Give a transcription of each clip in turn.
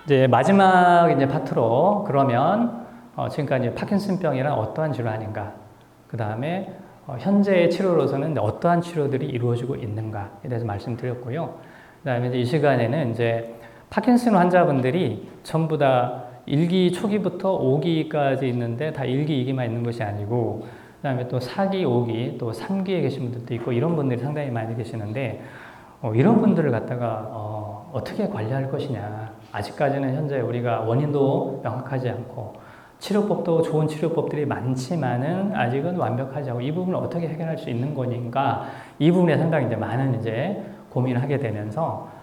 이제 마지막 이제 파트로 그러면 지금까지 파킨슨병이란 어떠한 질환인가, 그 다음에 현재의 치료로서는 어떠한 치료들이 이루어지고 있는가에 대해서 말씀드렸고요. 그 다음에 이제 이 시간에는 이제 파킨슨 환자분들이 전부 다 1기 초기부터 5기까지 있는데 다 1기, 2기만 있는 것이 아니고, 그 다음에 또 4기, 5기, 또 3기에 계신 분들도 있고, 이런 분들이 상당히 많이 계시는데, 이런 분들을 갖다가 어떻게 관리할 것이냐. 아직까지는 현재 우리가 원인도 명확하지 않고, 치료법도 좋은 치료법들이 많지만은 아직은 완벽하지 않고, 이 부분을 어떻게 해결할 수 있는 거니까, 이 부분에 상당히 이제 많은 이제 고민을 하게 되면서,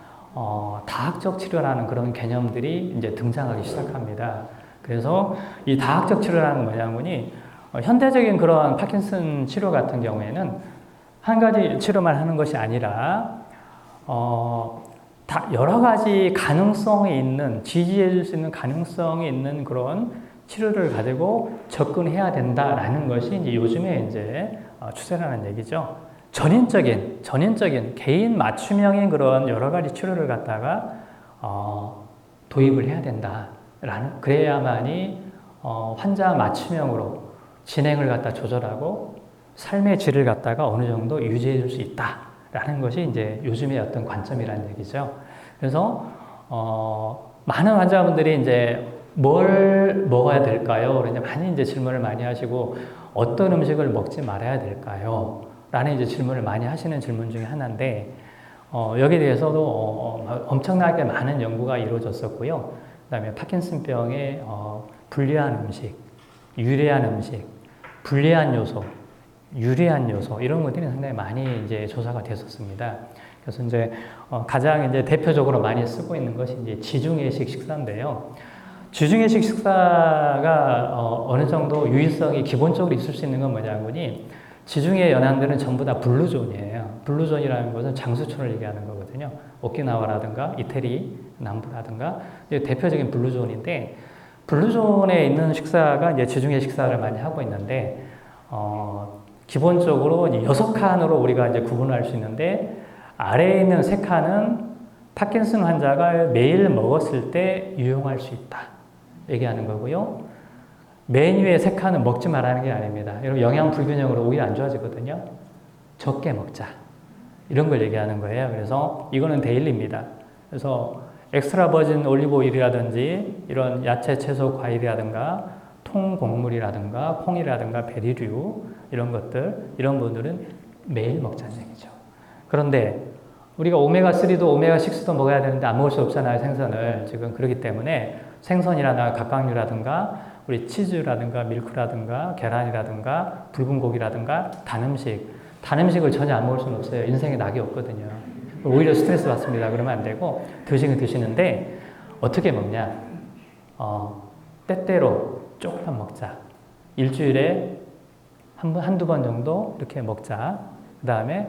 다학적 치료라는 그런 개념들이 이제 등장하기 시작합니다. 그래서 이 다학적 치료라는 건 뭐냐면이, 현대적인 그런 파킨슨 치료 같은 경우에는 한 가지 치료만 하는 것이 아니라, 다 여러 가지 가능성이 있는, 지지해 줄 수 있는 가능성이 있는 그런 치료를 가지고 접근해야 된다라는 것이 이제 요즘에 이제 추세라는 얘기죠. 전인적인 개인 맞춤형인 그런 여러 가지 치료를 갖다가 도입을 해야 된다라는, 그래야만이 환자 맞춤형으로 진행을 갖다 조절하고 삶의 질을 갖다가 어느 정도 유지해 줄 수 있다라는 것이 이제 요즘의 어떤 관점이라는 얘기죠. 그래서 많은 환자분들이 이제 뭘 먹어야 될까요? 그러냐 많이 이제 질문을 많이 하시고, 어떤 음식을 먹지 말아야 될까요? 라는 이제 질문을 많이 하시는 질문 중에 하나인데, 여기에 대해서도 엄청나게 많은 연구가 이루어졌었고요. 그 다음에 파킨슨병의 불리한 음식, 유리한 음식, 불리한 요소, 유리한 요소, 이런 것들이 상당히 많이 이제 조사가 됐었습니다. 그래서 이제 가장 이제 대표적으로 많이 쓰고 있는 것이 이제 지중해식 식사인데요. 지중해식 식사가 어느 정도 유의성이 기본적으로 있을 수 있는 건 뭐냐면이, 지중해 연안들은 전부 다 블루존이에요. 블루존이라는 것은 장수촌을 얘기하는 거거든요. 오키나와라든가 이태리 남부라든가 대표적인 블루존인데, 블루존에 있는 식사가 이제 지중해 식사를 많이 하고 있는데, 기본적으로 6칸으로 우리가 이제 구분할 수 있는데, 아래에 있는 3칸은 파킨슨 환자가 매일 먹었을 때 유용할 수 있다 얘기하는 거고요. 맨 위에 3칸은 먹지 말라는 게 아닙니다. 여러분, 영양 불균형으로 오히려 안 좋아지거든요. 적게 먹자, 이런 걸 얘기하는 거예요. 그래서 이거는 데일리입니다. 그래서 엑스트라 버진 올리브 오일이라든지 이런 야채, 채소, 과일이라든가 통곡물이라든가 콩이라든가 베리류, 이런 것들, 이런 분들은 매일 먹자는 얘기죠. 그런데 우리가 오메가3도 오메가6도 먹어야 되는데 안 먹을 수 없잖아요, 생선을. 지금 그렇기 때문에 생선이라든가 각각류라든가 우리 치즈라든가 밀크라든가 계란이라든가 붉은 고기라든가 단음식을 전혀 안 먹을 수는 없어요. 인생에 낙이 없거든요. 오히려 스트레스 받습니다. 그러면 안 되고, 드시긴 드시는데 어떻게 먹냐? 때때로 조금만 먹자. 일주일에 한두 번 정도 이렇게 먹자. 그 다음에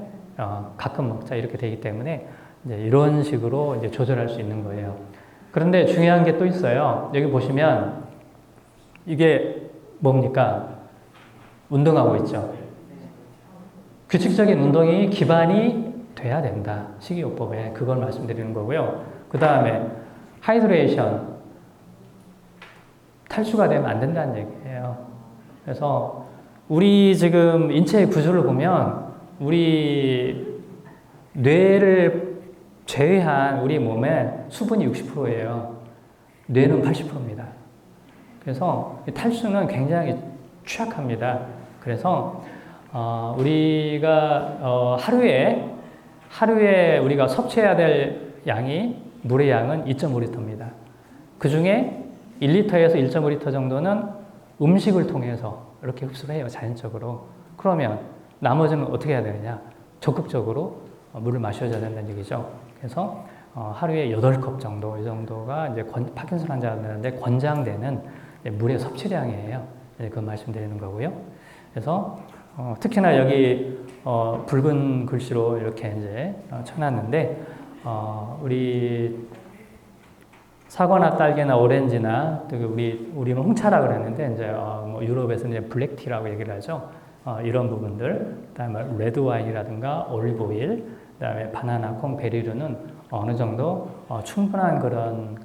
가끔 먹자, 이렇게 되기 때문에 이제 이런 식으로 이제 조절할 수 있는 거예요. 그런데 중요한 게 또 있어요. 여기 보시면 이게 뭡니까? 운동하고 있죠. 규칙적인 운동이 기반이 돼야 된다, 식이요법에. 그걸 말씀드리는 거고요. 그 다음에 하이드레이션, 탈수가 되면 안 된다는 얘기예요. 그래서 우리 지금 인체의 구조를 보면 우리 뇌를 제외한 우리 몸에 수분이 60%예요. 뇌는 80%입니다. 그래서 탈수는 굉장히 취약합니다. 그래서 우리가 하루에 우리가 섭취해야 될 양이, 물의 양은 2.5리터입니다. 그 중에 1리터에서 1.5리터 정도는 음식을 통해서 이렇게 흡수를 해요, 자연적으로. 그러면 나머지는 어떻게 해야 되느냐? 적극적으로 물을 마셔줘야 된다는 얘기죠. 그래서 하루에 8컵 정도, 이 정도가 이제 파킨슨 환자들한테 권장되는 물의 섭취량이에요. 그 말씀드리는 거고요. 그래서 특히나 여기 붉은 글씨로 이렇게 이제 쳐놨는데, 우리 사과나 딸기나 오렌지나, 우리는 홍차라 그랬는데, 이제 뭐 유럽에서 이제 블랙티라고 얘기를 하죠. 이런 부분들, 그다음에 레드 와인이라든가 올리브 오일, 그다음에 바나나, 콩, 베리류는 어느 정도 충분한 그런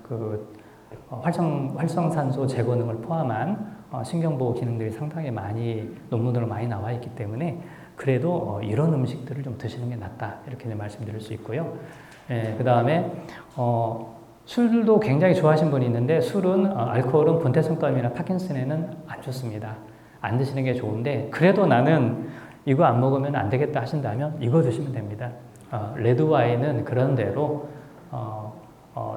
활성산소 제거능을 포함한 신경보호 기능들이 상당히 많이 논문으로 많이 나와 있기 때문에 그래도 이런 음식들을 좀 드시는 게 낫다 이렇게 말씀드릴 수 있고요. 예, 그 다음에 술도 굉장히 좋아하시는 분이 있는데 술은 알코올은 본태성감이나 파킨슨에는 안 좋습니다. 안 드시는 게 좋은데 그래도 나는 이거 안 먹으면 안 되겠다 하신다면 이거 드시면 됩니다. 레드와인은 그런 대로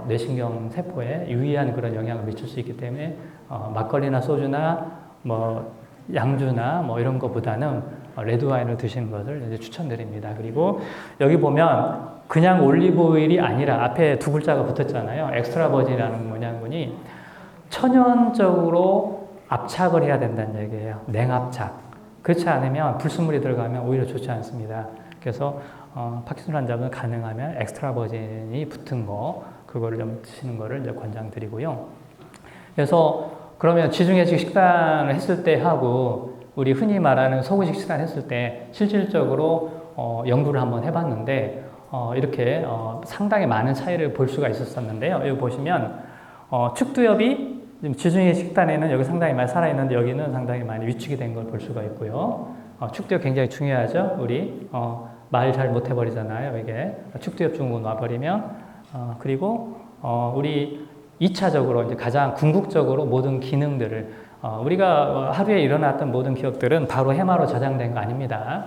뇌신경 세포에 유의한 그런 영향을 미칠 수 있기 때문에 막걸리나 소주나 뭐 양주나 뭐 이런 것보다는 레드와인을 드시는 것을 이제 추천드립니다. 그리고 여기 보면 그냥 올리브오일이 아니라 앞에 두 글자가 붙었잖아요. 엑스트라 버진이라는 문양분이 천연적으로 압착을 해야 된다는 얘기예요. 냉압착. 그렇지 않으면 불순물이 들어가면 오히려 좋지 않습니다. 그래서 파킨슨 환자분은 가능하면 엑스트라 버진이 붙은 거 그거를 좀 드시는 거를 이제 권장드리고요. 그래서 그러면 지중해식 식단을 했을 때 하고 우리 흔히 말하는 서구식 식단 했을 때 실질적으로 연구를 한번 해봤는데 이렇게 상당히 많은 차이를 볼 수가 있었었는데요. 여기 보시면 축두엽이 지중해식 식단에는 여기 상당히 많이 살아있는데 여기는 상당히 많이 위축이 된 걸 볼 수가 있고요. 축두엽 굉장히 중요하죠. 우리 말 잘 못해버리잖아요. 이게 축두엽 증후군 와버리면 그리고 우리 2차적으로 이제 가장 궁극적으로 모든 기능들을 우리가 하루에 일어났던 모든 기억들은 바로 해마로 저장된 거 아닙니다.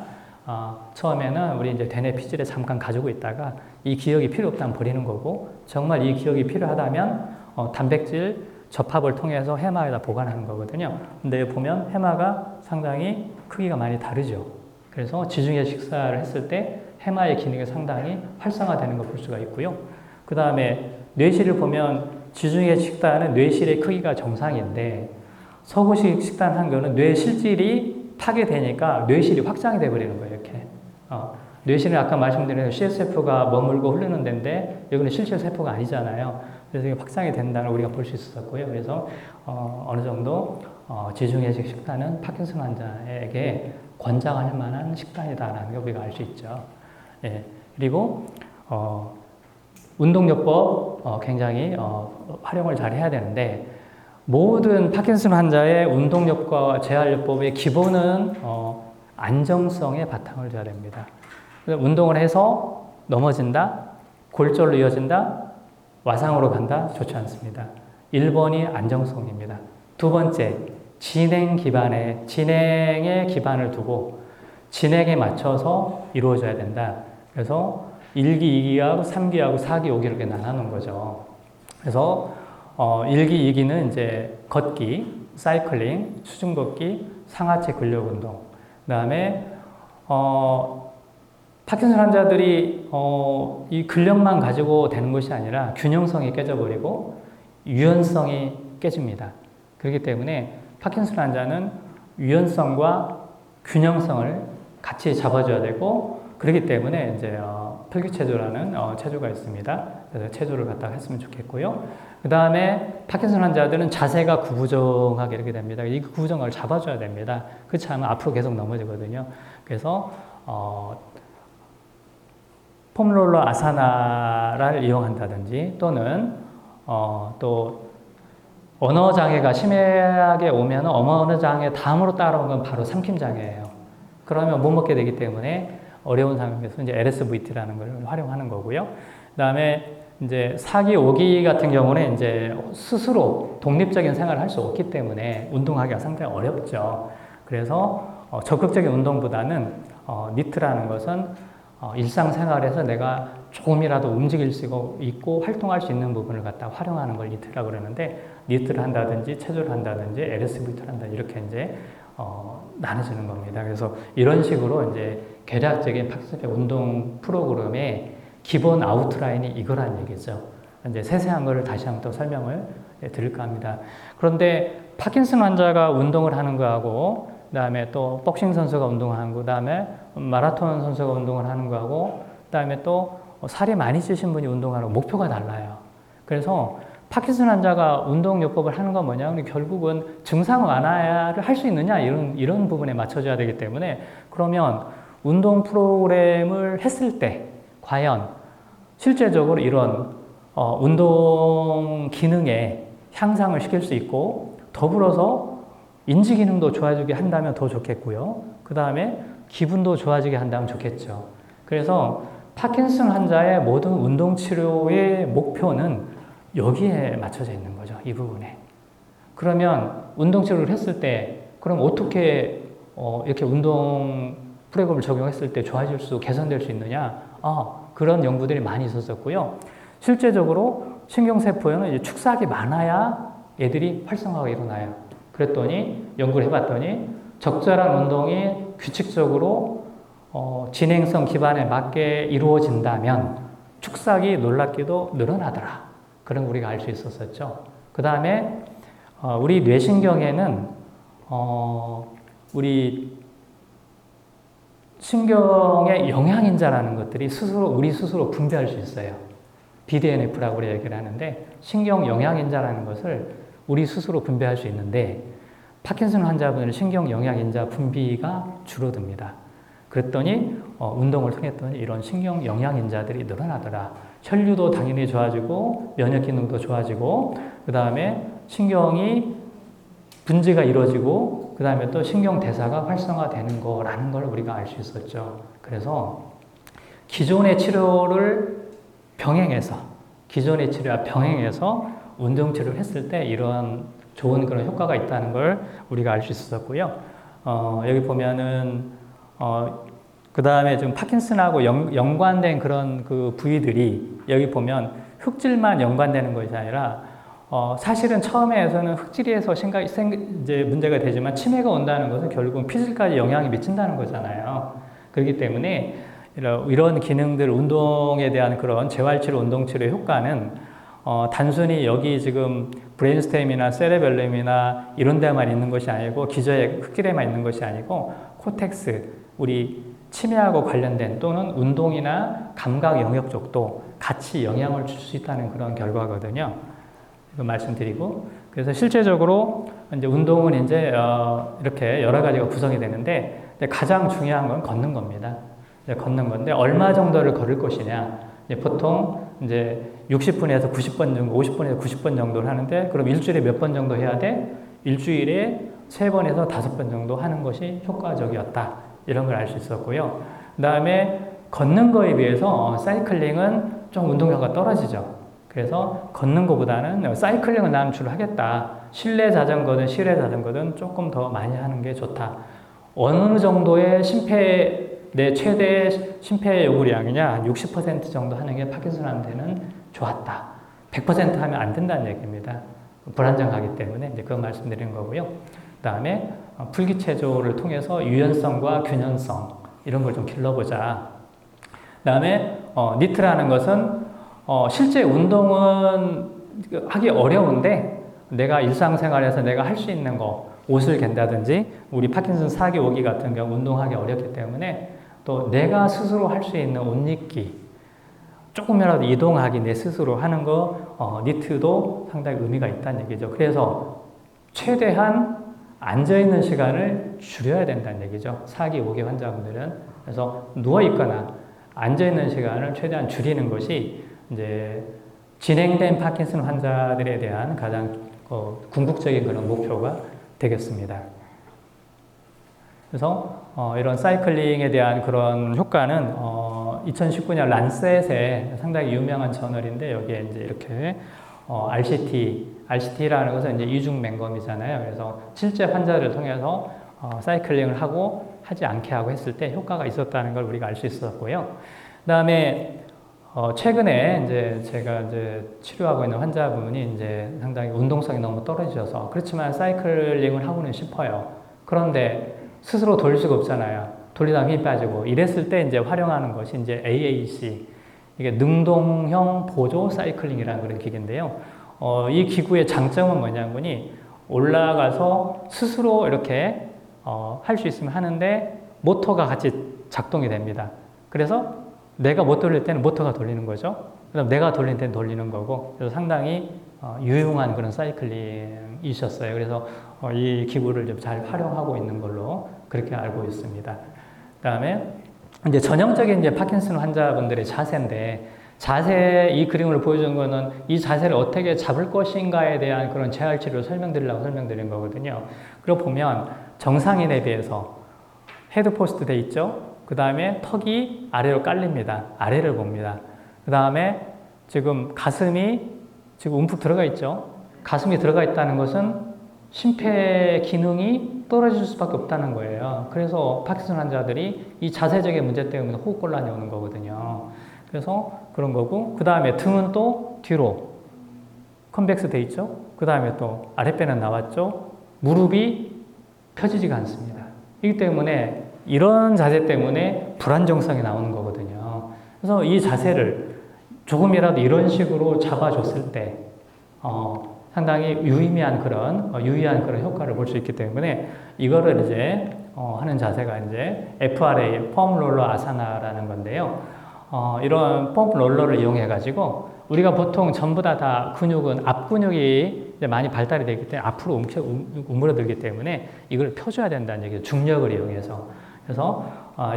처음에는 우리 이제 대뇌 피질에 잠깐 가지고 있다가 이 기억이 필요 없다면 버리는 거고 정말 이 기억이 필요하다면 단백질 접합을 통해서 해마에다 보관하는 거거든요. 근데 보면 해마가 상당히 크기가 많이 다르죠. 그래서 지중해 식사를 했을 때 해마의 기능이 상당히 활성화되는 걸 볼 수가 있고요. 그 다음에 뇌실을 보면 지중해 식단은 뇌실의 크기가 정상인데 서구식 식단 한 거는 뇌 실질이 파괴되니까 뇌실이 확장이 돼버리는 거예요. 이렇게 뇌실은 아까 말씀드린 CSF가 머물고 흐르는 데인데 여기는 실제 세포가 아니잖아요. 그래서 이게 확장이 된다는 우리가 볼 수 있었고요. 그래서 어느 정도 지중해식 식단은 파킨슨 환자에게 권장할 만한 식단이다라는 걸 우리가 알 수 있죠. 예. 그리고 운동요법 굉장히 활용을 잘 해야 되는데 모든 파킨슨 환자의 운동요법과 재활요법의 기본은 안정성에 바탕을 둬야 됩니다. 운동을 해서 넘어진다, 골절로 이어진다, 와상으로 간다, 좋지 않습니다. 1번이 안정성입니다. 두 번째, 진행의 기반을 두고 진행에 맞춰서 이루어져야 된다. 그래서 1기, 2기하고 3기하고 4기, 5기 이렇게 나누는 거죠. 그래서 1기, 2기는 이제 걷기, 사이클링, 수중 걷기, 상하체 근력 운동. 그다음에 파킨슨 환자들이 이 근력만 가지고 되는 것이 아니라 균형성이 깨져버리고 유연성이 깨집니다. 그렇기 때문에 파킨슨 환자는 유연성과 균형성을 같이 잡아줘야 되고 그렇기 때문에 이제 필기체조라는 체조가 있습니다. 그래서 체조를 갖다가 했으면 좋겠고요. 그 다음에 파킨슨 환자들은 자세가 구부정하게 이렇게 됩니다. 이 구부정을 잡아줘야 됩니다. 그렇지 않으면 앞으로 계속 넘어지거든요. 그래서 폼롤러 아사나를 이용한다든지 또는 또 언어 장애가 심하게 오면 언어 장애 다음으로 따라온 건 바로 삼킴 장애예요. 그러면 못 먹게 되기 때문에 어려운 상황에서 이제 LSVT라는 걸 활용하는 거고요. 그다음에 이제 4기, 5기 같은 경우는 이제 스스로 독립적인 생활을 할 수 없기 때문에 운동하기가 상당히 어렵죠. 그래서 적극적인 운동보다는 니트라는 것은 일상생활에서 내가 조금이라도 움직일 수 있고 활동할 수 있는 부분을 갖다 활용하는 걸 니트라고 그러는데 니트를 한다든지 체조를 한다든지 LSVT를 한다 이렇게 이제 나눠지는 겁니다. 그래서 이런 식으로 이제 계략적인 파킨슨의 운동 프로그램의 기본 아웃라인이 이거란 얘기죠. 이제 세세한 거를 다시 한번 또 설명을 드릴까 합니다. 그런데 파킨슨 환자가 운동을 하는 거하고 그다음에 또 복싱 선수가 운동하는 거, 그다음에 마라톤 선수가 운동을 하는 거하고 그다음에 또 살이 많이 찌신 분이 운동하는 목표가 달라요. 그래서 파킨슨 환자가 운동요법을 하는 건 뭐냐? 결국은 증상 완화를 할 수 있느냐? 이런 부분에 맞춰줘야 되기 때문에 그러면 운동 프로그램을 했을 때 과연 실제적으로 이런 운동 기능에 향상을 시킬 수 있고 더불어서 인지 기능도 좋아지게 한다면 더 좋겠고요. 그 다음에 기분도 좋아지게 한다면 좋겠죠. 그래서 파킨슨 환자의 모든 운동 치료의 목표는 여기에 맞춰져 있는 거죠. 이 부분에. 그러면 운동 치료를 했을 때 그럼 어떻게 이렇게 운동 프로그램을 적용했을 때 좋아질 수, 개선될 수 있느냐? 그런 연구들이 많이 있었었고요. 실제적으로 신경세포에는 이제 축삭이 많아야 애들이 활성화가 일어나요. 그랬더니 연구를 해봤더니 적절한 운동이 규칙적으로 진행성 기반에 맞게 이루어진다면 축삭이 놀랍게도 늘어나더라. 그런 거 우리가 알 수 있었었죠. 그 다음에 우리 뇌신경에는 우리 신경의 영양인자라는 것들이 우리 스스로 분배할 수 있어요. BDNF라고 우리 얘기를 하는데 신경 영양인자라는 것을 우리 스스로 분배할 수 있는데 파킨슨 환자분은 신경 영양인자 분비가 줄어듭니다. 그랬더니 운동을 통했더니 이런 신경 영양인자들이 늘어나더라. 혈류도 당연히 좋아지고 면역 기능도 좋아지고 그 다음에 신경이 분지가 이루어지고 그 다음에 또 신경 대사가 활성화되는 거라는 걸 우리가 알 수 있었죠. 그래서 기존의 치료를 병행해서 운동 치료를 했을 때 이런 좋은 그런 효과가 있다는 걸 우리가 알 수 있었고요. 여기 보면은 그 다음에 좀 파킨슨하고 연관된 그런 그 부위들이 여기 보면 흑질만 연관되는 것이 아니라 사실은 처음에서는 흑질에서 이제 문제가 되지만 치매가 온다는 것은 결국은 피질까지 영향이 미친다는 거잖아요. 그렇기 때문에 이런 기능들, 운동에 대한 그런 재활치료, 운동치료의 효과는 단순히 여기 지금 브레인스템이나 세레벨럼이나 이런 데만 있는 것이 아니고 기저의 흑질에만 있는 것이 아니고 코텍스, 우리 치매하고 관련된 또는 운동이나 감각 영역 쪽도 같이 영향을 줄 수 있다는 그런 결과거든요. 이거 말씀드리고 그래서 실제적으로 이제 운동은 이제 이렇게 여러 가지가 구성이 되는데 가장 중요한 건 걷는 겁니다. 걷는 건데 얼마 정도를 걸을 것이냐. 보통 이제 60분에서 90번 정도, 50분에서 90번 정도를 하는데 그럼 일주일에 몇 번 정도 해야 돼? 일주일에 3번에서 5번 정도 하는 것이 효과적이었다. 이런 걸 알 수 있었고요. 그 다음에 걷는 거에 비해서 사이클링은 좀 운동 효과가 떨어지죠. 그래서 걷는 것보다는 사이클링은 나는 주로 하겠다. 실내 자전거든 실외 자전거든 조금 더 많이 하는 게 좋다. 어느 정도의 내 최대 심폐 요구량이냐 60% 정도 하는 게 파킨슨한테는 좋았다. 100% 하면 안 된다는 얘기입니다. 불안정하기 때문에 이제 그거 말씀드리는 거고요. 그 다음에 풀기체조를 통해서 유연성과 균형성 이런 걸 좀 길러보자. 그 다음에 니트라는 것은 실제 운동은 하기 어려운데 내가 일상생활에서 내가 할 수 있는 거 옷을 갠다든지 우리 파킨슨 4기, 5기 같은 경우 운동하기 어렵기 때문에 또 내가 스스로 할 수 있는 옷 입기 조금이라도 이동하기 내 스스로 하는 거 니트도 상당히 의미가 있다는 얘기죠. 그래서 최대한 앉아있는 시간을 줄여야 된다는 얘기죠. 4기, 5기 환자분들은. 그래서 누워있거나 앉아있는 시간을 최대한 줄이는 것이 이제 진행된 파킨슨 환자들에 대한 가장 궁극적인 그런 목표가 되겠습니다. 그래서 이런 사이클링에 대한 그런 효과는 2019년 란셋의 상당히 유명한 저널인데 여기에 이제 이렇게 RCT라는 것은 이제 이중 맹검이잖아요. 그래서 실제 환자를 통해서 사이클링을 하지 않게 하고 했을 때 효과가 있었다는 걸 우리가 알 수 있었고요. 그다음에 최근에 이제 제가 이제 치료하고 있는 환자분이 이제 상당히 운동성이 너무 떨어지셔서 그렇지만 사이클링을 하고는 싶어요. 그런데 스스로 돌릴 수가 없잖아요. 돌리다 힘이 빠지고 이랬을 때 이제 활용하는 것이 이제 AAC 이게 능동형 보조 사이클링이라는 그런 기기인데요. 이 기구의 장점은 뭐냐면이 올라가서 스스로 이렇게 할 수 있으면 하는데 모터가 같이 작동이 됩니다. 그래서 내가 못 돌릴 때는 모터가 돌리는 거죠. 그다음 내가 돌릴 때는 돌리는 거고. 그래서 상당히 유용한 그런 사이클링이셨어요. 그래서 이 기구를 좀 잘 활용하고 있는 걸로 그렇게 알고 있습니다. 그다음에 이제 전형적인 이제 파킨슨 환자분들의 자세인데 자세, 이 그림을 보여준 거는 이 자세를 어떻게 잡을 것인가에 대한 그런 재활치료를 설명드리려고 설명드린 거거든요. 그리고 보면 정상인에 비해서 헤드 포스트 돼 있죠? 그 다음에 턱이 아래로 깔립니다. 아래를 봅니다. 그 다음에 지금 가슴이 지금 움푹 들어가 있죠? 가슴이 들어가 있다는 것은 심폐 기능이 떨어질 수밖에 없다는 거예요. 그래서 파킨슨 환자들이 이 자세적인 문제 때문에 호흡곤란이 오는 거거든요. 그래서 그런 거고, 그 다음에 등은 또 뒤로 컨벡스 돼 있죠? 그 다음에 또 아랫배는 나왔죠? 무릎이 펴지지가 않습니다. 이기 때문에 이런 자세 때문에 불안정성이 나오는 거거든요. 그래서 이 자세를 조금이라도 이런 식으로 잡아줬을 때 상당히 유의미한 유의한 그런 효과를 볼 수 있기 때문에 이거를 이제 하는 자세가 이제 FRA, 펌 롤러 아사나라는 건데요. 이런 펌 롤러를 이용해 가지고 우리가 보통 전부 다 근육은 앞 근육이 이제 많이 발달이 되기 때문에 앞으로 움츠러들기 때문에 이걸 펴줘야 된다는 얘기죠. 중력을 이용해서. 그래서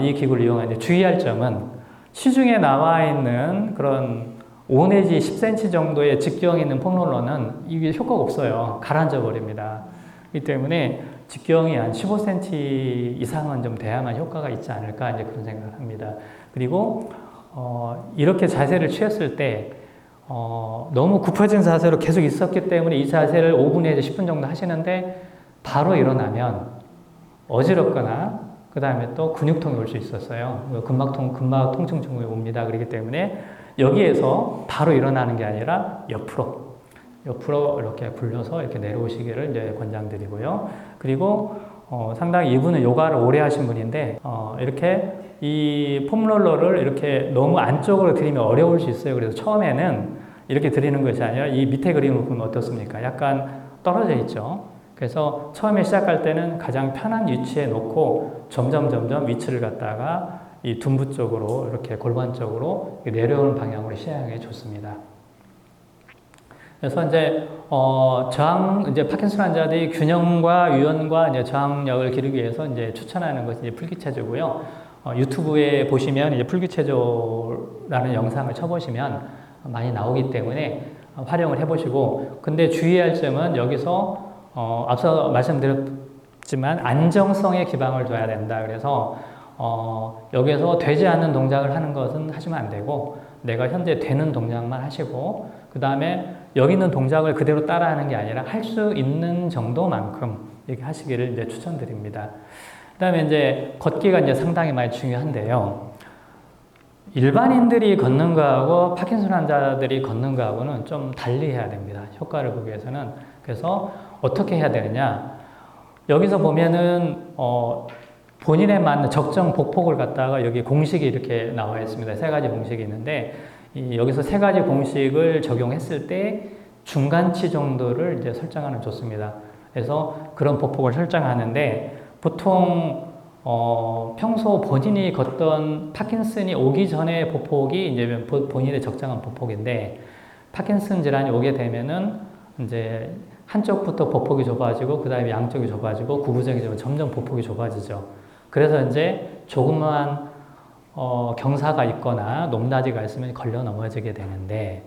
이 기구를 이용하는데 주의할 점은 시중에 나와 있는 그런 5 내지 10cm 정도의 직경이 있는 폼롤러는 이게 효과가 없어요. 가라앉아 버립니다. 그렇기 때문에 직경이 한 15cm 이상은 좀 돼야만 효과가 있지 않을까 이제 그런 생각을 합니다. 그리고 이렇게 자세를 취했을 때 너무 굽혀진 자세로 계속 있었기 때문에 이 자세를 5분 내지 10분 정도 하시는데 바로 일어나면 어지럽거나 그 다음에 또 근육통이 올 수 있었어요. 근막 통증 증후에 옵니다. 그렇기 때문에 여기에서 바로 일어나는 게 아니라 옆으로 이렇게 굴려서 이렇게 내려오시기를 이제 권장드리고요. 그리고 상당히 이분은 요가를 오래 하신 분인데 이렇게 이 폼롤러를 이렇게 너무 안쪽으로 들이면 어려울 수 있어요. 그래서 처음에는 이렇게 들이는 것이 아니라 이 밑에 그림을 보면 어떻습니까? 약간 떨어져 있죠. 그래서 처음에 시작할 때는 가장 편한 위치에 놓고 점점 위치를 갖다가 이 둔부 쪽으로 이렇게 골반 쪽으로 내려오는 방향으로 시행하는 게 좋습니다. 그래서 이제 이제 파킨슨 환자들이 균형과 유연과 이제 저항력을 기르기 위해서 이제 추천하는 것이 이제 풀기체조고요. 유튜브에 보시면 이제 풀기체조라는 영상을 쳐보시면 많이 나오기 때문에 활용을 해보시고, 근데 주의할 점은 여기서 앞서 말씀드렸지만 안정성에 기반을 둬야 된다. 그래서 여기서 되지 않는 동작을 하는 것은 하시면 안 되고 내가 현재 되는 동작만 하시고 그 다음에 여기 있는 동작을 그대로 따라하는 게 아니라 할 수 있는 정도만큼 이렇게 하시기를 이제 추천드립니다. 그 다음에 이제 걷기가 이제 상당히 많이 중요한데요. 일반인들이 걷는 거하고 파킨슨 환자들이 걷는 거하고는 좀 달리 해야 됩니다. 효과를 보기 위해서는. 그래서 어떻게 해야 되느냐. 여기서 보면은 본인에 맞는 적정 복폭을 갖다가 여기 공식이 이렇게 나와 있습니다. 3가지 공식이 있는데 여기서 3가지 공식을 적용했을 때 중간치 정도를 이제 설정하는 좋습니다. 그래서 그런 복폭을 설정하는데 보통 평소 본인이 걷던 파킨슨이 오기 전에 복폭이 이제 본인의 적정한 복폭인데 파킨슨 질환이 오게 되면은 이제 한쪽부터 복폭이 좁아지고 그 다음에 양쪽이 좁아지고 구부정이 되면 점점 복폭이 좁아지죠. 그래서 이제 조금만 경사가 있거나 높낮이가 있으면 걸려 넘어지게 되는데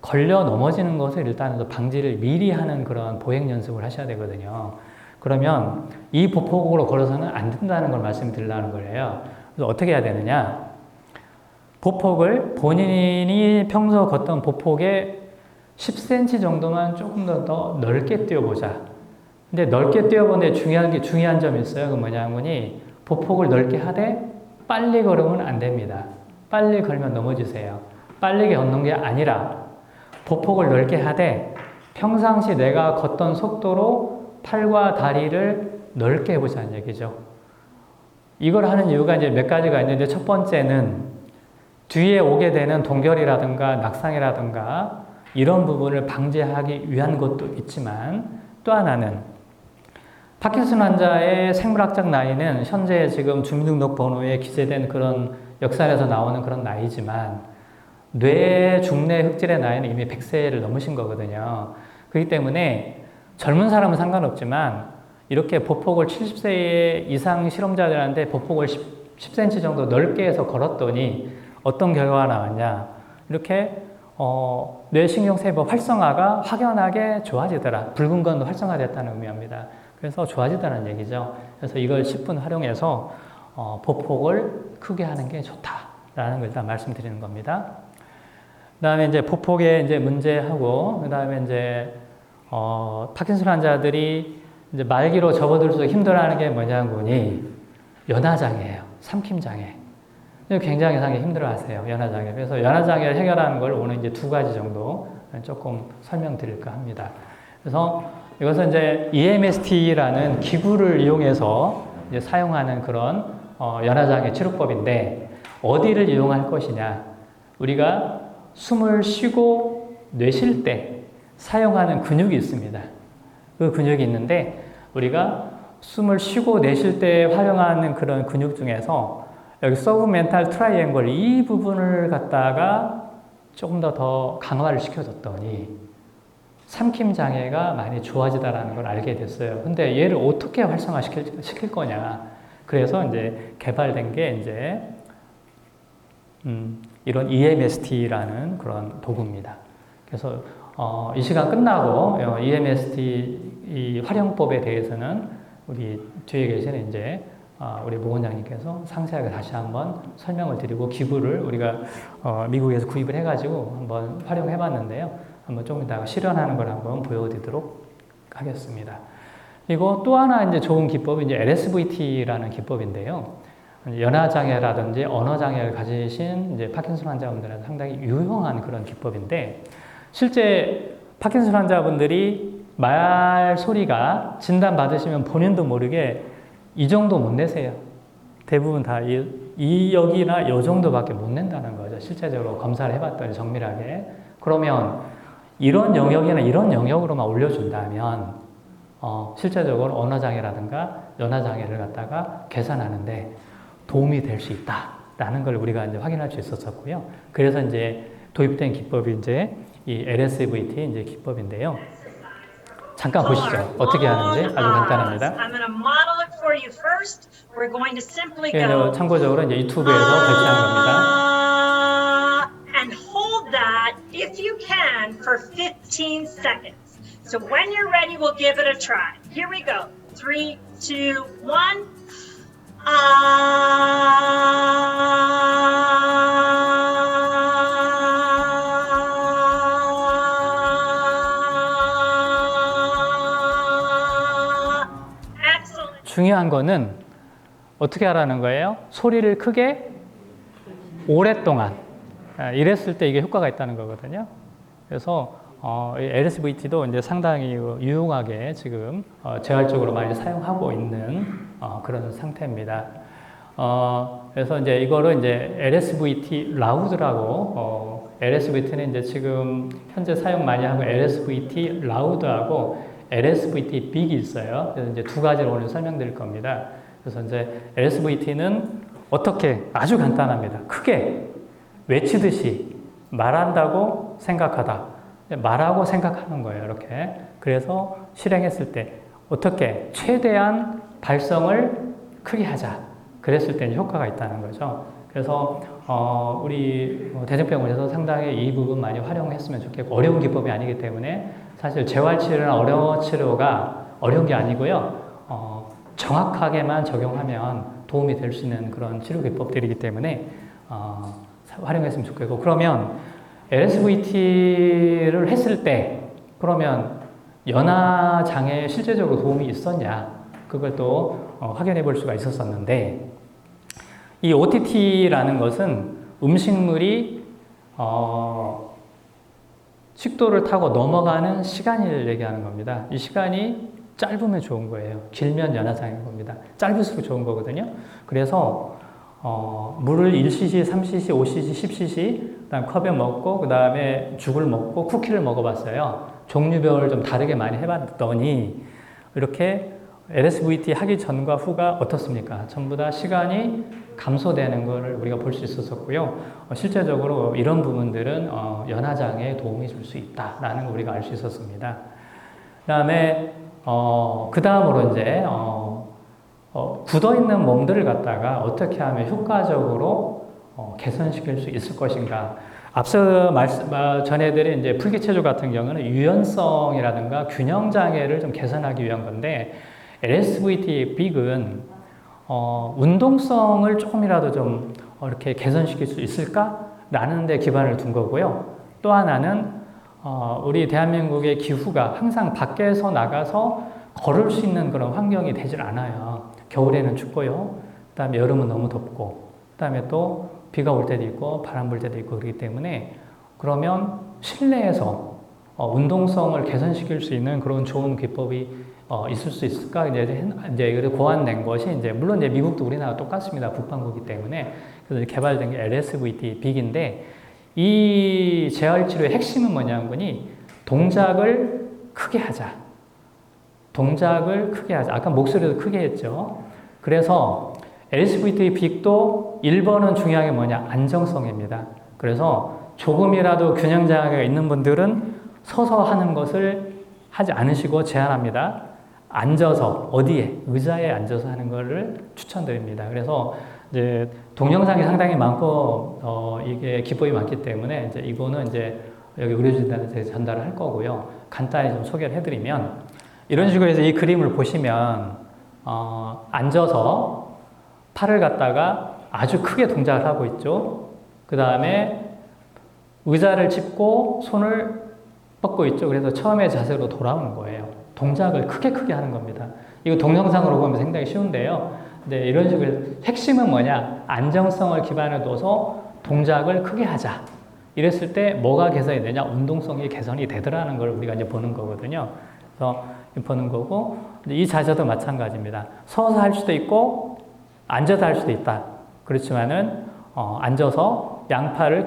걸려 넘어지는 것을 일단은 방지를 미리 하는 그런 보행 연습을 하셔야 되거든요. 그러면 이 보폭으로 걸어서는 안 된다는 걸 말씀드리려는 거예요. 그래서 어떻게 해야 되느냐? 보폭을 본인이 평소 걷던 보폭의 10cm 정도만 조금 더 넓게 뛰어보자. 근데 넓게 뛰어보는데 중요한 점이 있어요. 그 뭐냐면이 보폭을 넓게 하되 빨리 걸으면 안 됩니다. 빨리 걸면 넘어지세요. 빨리 걷는 게 아니라 보폭을 넓게 하되 평상시 내가 걷던 속도로 팔과 다리를 넓게 해보자는 얘기죠. 이걸 하는 이유가 이제 몇 가지가 있는데 첫 번째는 뒤에 오게 되는 동결이라든가 낙상이라든가 이런 부분을 방지하기 위한 것도 있지만 또 하나는 파킨슨 환자의 생물학적 나이는 현재 지금 주민등록번호에 기재된 그런 역사에서 나오는 그런 나이지만 뇌 중내 흑질의 나이는 이미 100세를 넘으신 거거든요. 그렇기 때문에 젊은 사람은 상관없지만 이렇게 보폭을 70세 이상 실험자들한테 보폭을 10cm 정도 넓게 해서 걸었더니 어떤 결과가 나왔냐. 이렇게 뇌신경세포 활성화가 확연하게 좋아지더라. 붉은 건 활성화됐다는 의미입니다. 그래서 좋아지다는 얘기죠. 그래서 이걸 10분 활용해서 보폭을 크게 하는 게 좋다라는 걸 일단 말씀드리는 겁니다. 그다음에 이제 보폭의 이제 문제하고 그다음에 이제 파킨슨 환자들이 이제 말기로 접어들수록 힘들어하는 게 뭐냐고니 연화장애예요. 삼킴장애. 굉장히 상당히 힘들어하세요. 연화장애. 그래서 연화장애를 해결하는 걸 오늘 이제 2가지 정도 조금 설명드릴까 합니다. 그래서 이것은 이제 EMST라는 기구를 이용해서 이제 사용하는 그런 연화장애 치료법인데 어디를 이용할 것이냐? 우리가 숨을 쉬고 내쉴 때 사용하는 근육이 있습니다. 그 근육이 있는데 우리가 숨을 쉬고 내쉴 때 활용하는 그런 근육 중에서 여기 서브멘탈 트라이앵글 이 부분을 갖다가 조금 더 강화를 시켜줬더니 삼킴 장애가 많이 좋아지다라는 걸 알게 됐어요. 근데 얘를 어떻게 활성화시킬 거냐? 그래서 이제 개발된 게 이제 이런 EMST라는 그런 도구입니다. 그래서 이 시간 끝나고 EMST 이 활용법에 대해서는 우리 뒤에 계시는 이제 우리 모 원장님께서 상세하게 다시 한번 설명을 드리고 기구를 우리가 미국에서 구입을 해가지고 한번 활용해봤는데요. 한번 조금 이따가 실현하는 걸 한번 보여드리도록 하겠습니다. 그리고 또 하나 이제 좋은 기법이 이제 LSVT라는 기법인데요. 연화장애라든지 언어장애를 가지신 이제 파킨슨 환자분들은 상당히 유용한 그런 기법인데 실제 파킨슨 환자분들이 말 소리가 진단 받으시면 본인도 모르게 이 정도 못 내세요. 대부분 다 여기나 이 정도밖에 못 낸다는 거죠. 실제적으로 검사를 해봤더니 정밀하게. 그러면 이런 영역이나 이런 영역으로만 올려준다면 실제적으로 언어장애라든가 연화장애를 갖다가 계산하는데 도움이 될 수 있다라는 걸 우리가 이제 확인할 수 있었었고요. 그래서 이제 도입된 기법이 이제 이 LSVT 이제 기법인데요. 잠깐 보시죠. 어떻게 하는지 아주 간단합니다. 참고적으로 이제 유튜브에서 배치하는 겁니다. And hold that if you can for 15 seconds. So when you're ready, we'll give it a try. Here we go. 3, 2, 1. 중요한 거는 어떻게 하라는 거예요? 소리를 크게 오랫동안 이랬을 때 이게 효과가 있다는 거거든요. 그래서 LSVT도 이제 상당히 유용하게 지금 재활적으로 많이 사용하고 있는 그런 상태입니다. 그래서 이제 이거를 이제 LSVT 라우드라고 LSVT는 이제 지금 현재 사용 많이 하고 LSVT 라우드하고 LSVT 빅이 있어요. 그래서 이제 2가지를 오늘 설명드릴 겁니다. 그래서 이제 LSVT는 어떻게 아주 간단합니다. 크게 외치듯이 말한다고 생각하다. 말하고 생각하는 거예요. 이렇게. 그래서 실행했을 때 어떻게 최대한 발성을 크게 하자. 그랬을 때는 효과가 있다는 거죠. 그래서 우리 대전병원에서 상당히 이 부분 많이 활용했으면 좋겠고 어려운 기법이 아니기 때문에 사실 재활치료나 언어치료가 어려운 게 아니고요. 정확하게만 적용하면 도움이 될 수 있는 그런 치료 기법들이기 때문에 활용했으면 좋겠고 그러면 LSVT를 했을 때 그러면 연화장애에 실제적으로 도움이 있었냐 그걸 또 확인해 볼 수가 있었었는데 이 OTT라는 것은 음식물이 식도를 타고 넘어가는 시간을 얘기하는 겁니다. 이 시간이 짧으면 좋은 거예요. 길면 연화장애인 겁니다. 짧을수록 좋은 거거든요. 그래서 물을 1cc, 3cc, 5cc, 10cc 그다음 컵에 먹고 그 다음에 죽을 먹고 쿠키를 먹어봤어요. 종류별을 좀 다르게 많이 해봤더니 이렇게 LSVT 하기 전과 후가 어떻습니까? 전부 다 시간이 감소되는 것을 우리가 볼 수 있었고요. 실제적으로 이런 부분들은 연화장애에 도움이 줄 수 있다라는 걸 우리가 알 수 있었습니다. 그다음에 그 다음으로 이제 굳어있는 몸들을 갖다가 어떻게 하면 효과적으로 개선시킬 수 있을 것인가. 앞서 전해드린 이제 풀기체조 같은 경우는 유연성이라든가 균형 장애를 좀 개선하기 위한 건데 LSVT 빅은 운동성을 조금이라도 좀 이렇게 개선시킬 수 있을까라는 데 기반을 둔 거고요. 또 하나는 우리 대한민국의 기후가 항상 밖에서 나가서 걸을 수 있는 그런 환경이 되질 않아요. 겨울에는 춥고요. 그다음에 여름은 너무 덥고, 그다음에 또 비가 올 때도 있고 바람 불 때도 있고 그렇기 때문에 그러면 실내에서 운동성을 개선시킬 수 있는 그런 좋은 기법이 있을 수 있을까? 이제 고안된 것이 이제 물론 이제 미국도 우리나라 똑같습니다. 북반구이기 때문에 그래서 개발된 게 LSVT 빅인데 이 재활치료의 핵심은 뭐냐면이 동작을 크게 하자. 동작을 크게 하자. 아까 목소리도 크게 했죠. 그래서 LSVT 빅도 1번은 중요한 게 뭐냐? 안정성입니다. 그래서 조금이라도 균형 장애가 있는 분들은 서서 하는 것을 하지 않으시고 제한합니다. 앉아서 어디에 의자에 앉아서 하는 것을 추천드립니다. 그래서 이제 동영상이 상당히 많고 이게 기법이 많기 때문에 이제 이거는 이제 여기 의료진들한테 전달을 할 거고요. 간단히 좀 소개를 해드리면 이런 식으로 해서 이 그림을 보시면 앉아서 팔을 갖다가 아주 크게 동작을 하고 있죠. 그 다음에 의자를 짚고 손을 뻗고 있죠. 그래서 처음에 자세로 돌아오는 거예요. 동작을 크게 하는 겁니다. 이거 동영상으로 보면 상당히 쉬운데요. 네, 이런 식으로 핵심은 뭐냐? 안정성을 기반에 둬서 동작을 크게 하자. 이랬을 때 뭐가 개선이 되냐? 운동성이 개선이 되더라는 걸 우리가 이제 보는 거거든요. 그래서 보는 거고 이 자세도 마찬가지입니다. 서서 할 수도 있고 앉아서 할 수도 있다. 그렇지만은 앉아서 양팔을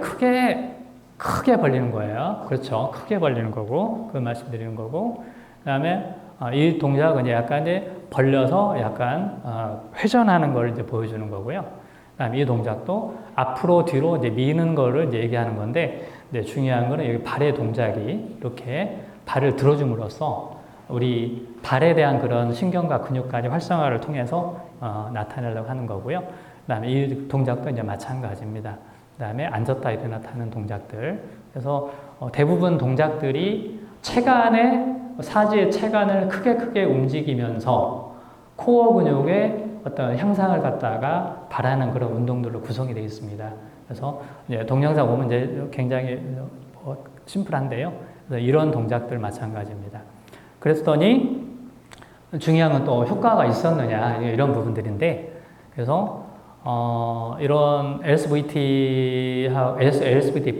크게 벌리는 거예요. 그렇죠. 크게 벌리는 거고 그 말씀드리는 거고 그다음에 이 동작은 약간 이제 벌려서 약간 회전하는 걸 이제 보여주는 거고요. 그다음에 이 동작도 앞으로 뒤로 이제 미는 거를 이제 얘기하는 건데 이제 중요한 거는 여기 발의 동작이 이렇게 발을 들어줌으로써 우리 발에 대한 그런 신경과 근육까지 활성화를 통해서 나타내려고 하는 거고요. 그다음에 이 동작도 이제 마찬가지입니다. 그다음에 앉았다 일어났다 하는 동작들. 그래서 대부분 동작들이 사지의 체간을 크게 움직이면서 코어 근육의 어떤 향상을 갖다가 바라는 그런 운동들로 구성이 되어 있습니다. 그래서 이제 동영상 보면 이제 굉장히 심플한데요. 그래서 이런 동작들 마찬가지입니다. 그랬더니 중요한 건 또 효과가 있었느냐 이런 부분들인데 그래서 이런 LSVT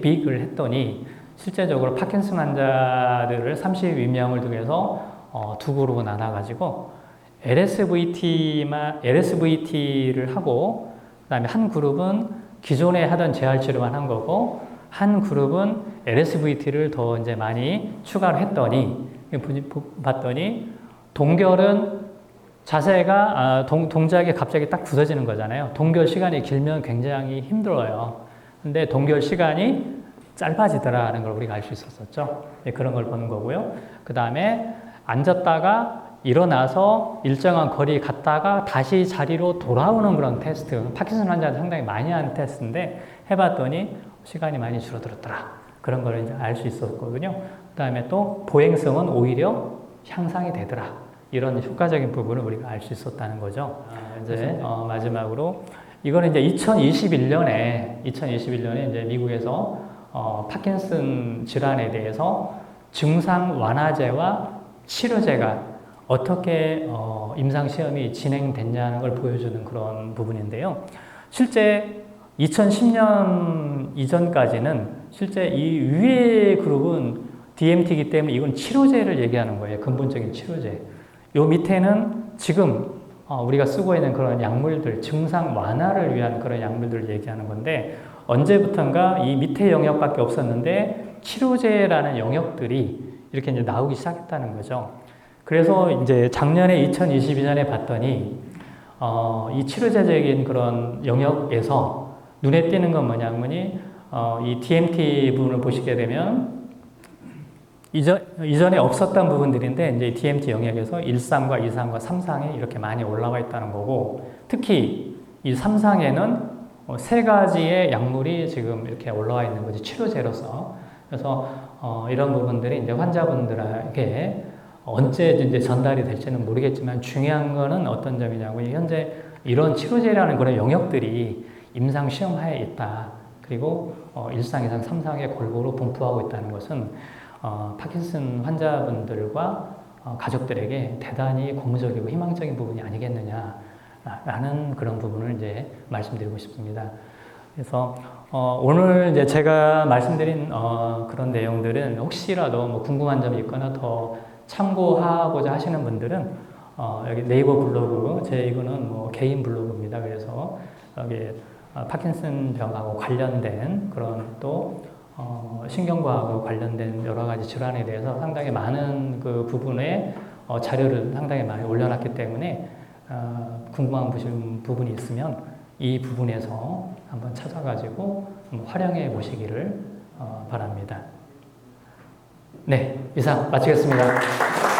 빅을 했더니 실제적으로 파킨슨 환자들을 32명을 통해서 두 그룹으로 나눠가지고 LSVT를 하고 그다음에 한 그룹은 기존에 하던 재활치료만 한 거고 한 그룹은 LSVT를 더 이제 많이 추가를 했더니 봤더니 동결은 자세가 동작이 갑자기 딱 굳어지는 거잖아요. 동결 시간이 길면 굉장히 힘들어요. 근데 동결 시간이 짧아지더라는 걸 우리가 알 수 있었었죠. 네, 그런 걸 보는 거고요. 그 다음에 앉았다가 일어나서 일정한 거리 갔다가 다시 자리로 돌아오는 그런 테스트. 파킨슨 환자는 상당히 많이 하는 테스트인데 해봤더니 시간이 많이 줄어들었더라. 그런 걸 이제 알 수 있었거든요. 그 다음에 또 보행성은 오히려 향상이 되더라. 이런 효과적인 부분을 우리가 알 수 있었다는 거죠. 이제 마지막으로 이거는 이제 2021년에 이제 미국에서 파킨슨 질환에 대해서 증상 완화제와 치료제가 어떻게 임상 시험이 진행됐냐는 걸 보여주는 그런 부분인데요. 실제 2010년 이전까지는 실제 이 위의 그룹은 DMT이기 때문에 이건 치료제를 얘기하는 거예요. 근본적인 치료제. 요 밑에는 지금 우리가 쓰고 있는 그런 약물들, 증상 완화를 위한 그런 약물들을 얘기하는 건데 언제부턴가 이 밑에 영역밖에 없었는데 치료제라는 영역들이 이렇게 이제 나오기 시작했다는 거죠. 그래서 이제 작년에 2022년에 봤더니 이 치료제적인 그런 영역에서 눈에 띄는 건 뭐냐면이 이 DMT 부분을 보시게 되면 이전에 없었던 부분들인데 이제 DMT 영역에서 1상과 2상과 3상에 이렇게 많이 올라와 있다는 거고 특히 이 3상에는 세 가지의 약물이 지금 이렇게 올라와 있는 거지, 치료제로서. 그래서 이런 부분들이 이제 환자분들에게 언제 이제 전달이 될지는 모르겠지만 중요한 거는 어떤 점이냐고, 현재 이런 치료제라는 그런 영역들이 임상 시험하에 있다. 그리고 일상, 이상, 삼상에 골고루 분포하고 있다는 것은 파킨슨 환자분들과 가족들에게 대단히 고무적이고 희망적인 부분이 아니겠느냐라는 그런 부분을 이제 말씀드리고 싶습니다. 그래서 오늘 이제 제가 말씀드린 그런 내용들은 혹시라도 뭐 궁금한 점이 있거나 더 참고하고자 하시는 분들은 여기 네이버 블로그, 제 이거는 뭐 개인 블로그입니다. 그래서 여기 파킨슨 병하고 관련된 그런 또 신경과하고 관련된 여러 가지 질환에 대해서 상당히 많은 그 부분에 자료를 상당히 많이 올려놨기 때문에 궁금한 부분이 있으면 이 부분에서 한번 찾아가지고 활용해 보시기를 바랍니다. 네, 이상 마치겠습니다.